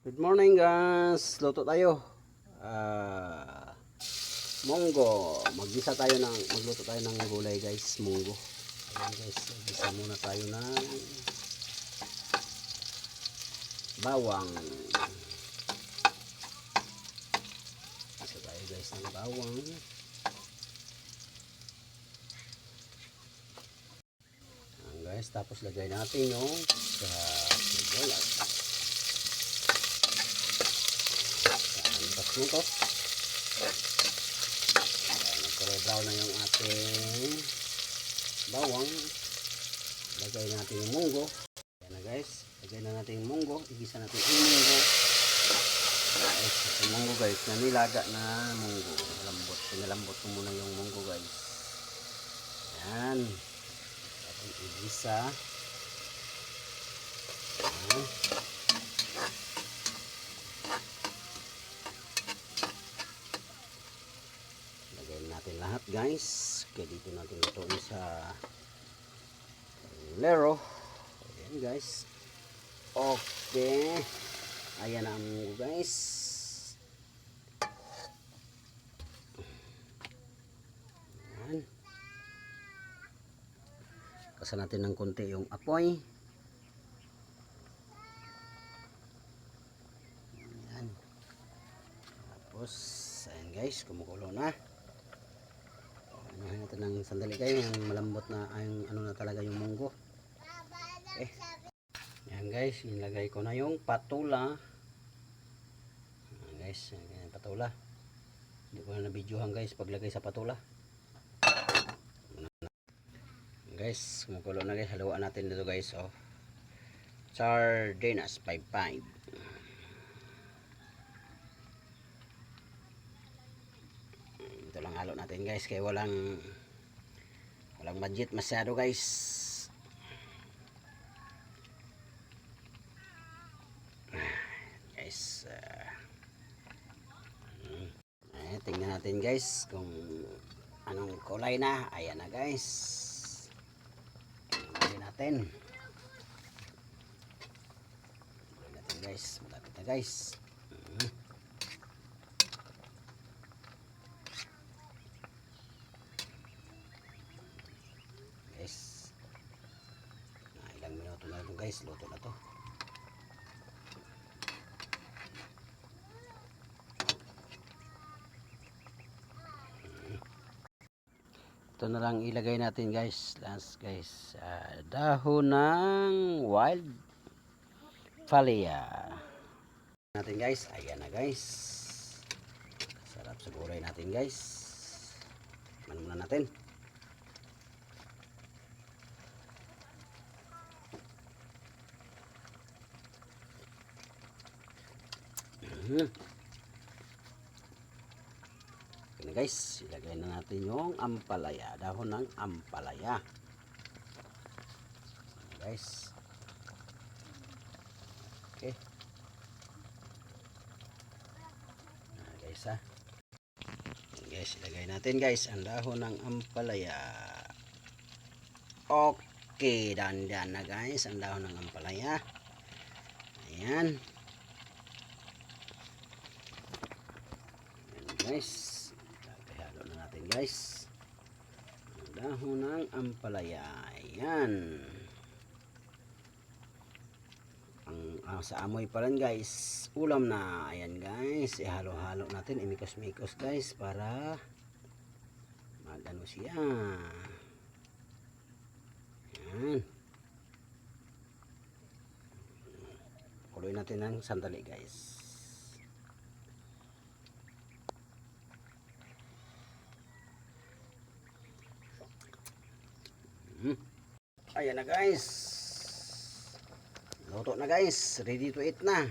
Good morning guys, luto tayo. Munggo. Magluto tayo ng gulay guys, munggo. Ayan guys, maggisa muna tayo ng bawang. Maggisa tayo guys ng bawang. Ayan guys, tapos lagay natin yung sa sibuyas. Nito nagkulay brown na yung ating bawang. Lagay natin yung munggo. Ayan na guys, lagay na natin yung munggo. Igisa natin yung munggo guys. Yung munggo guys na nilaga na munggo, malambot. Pinalambot ko muna yung munggo guys. Ayan, tapos igisa. Ayan. Natin lahat guys. Kaya dito natin lutuin sa lero. Ayan guys. Okay. Ayan na ang munggo guys. Ayan. Kasan natin ng konti yung apoy. Ayan. Tapos ayan guys, kumukulo na. Anuhin natin ng sandali kayo, yung malambot na yung ano na talaga yung munggo. Okay. Yan guys, nilagay ko na yung patula. Yan guys, yung patula. Hindi ko na nabidyohan guys paglagay sa patula. Yan guys, kumukulo na guys, haluan natin dito guys. Oh. Sardinas 5.5. Ito lang halo natin guys, kaya walang budget masyado guys. Guys, tingnan natin guys kung anong kulay na. Ayan na guys, tingnan natin guys, malapit na guys. Ilang minuto na ito guys, luto na to. Ito na lang ilagay natin guys, last guys, dahon ng wild Phalia natin guys. Ayan na guys, sarap sa gulay natin guys. Tikman muna natin. Okay guys, ilagay na natin yung ampalaya, dahon ng ampalaya guys. Okay guys guys, ilagay natin guys ang dahon ng ampalaya. Okay, dandan na guys ang dahon ng ampalaya. Ayan guys, halo na natin guys ang dahon ng ampalaya. Ayan, ang sa amoy pa rin guys, ulam na. Ayan guys, ihalo-halo natin, imikos-mikos guys para magano siya. Ayan, kuloy natin ng sandali guys. Ayan na guys, luto na guys, ready to eat na.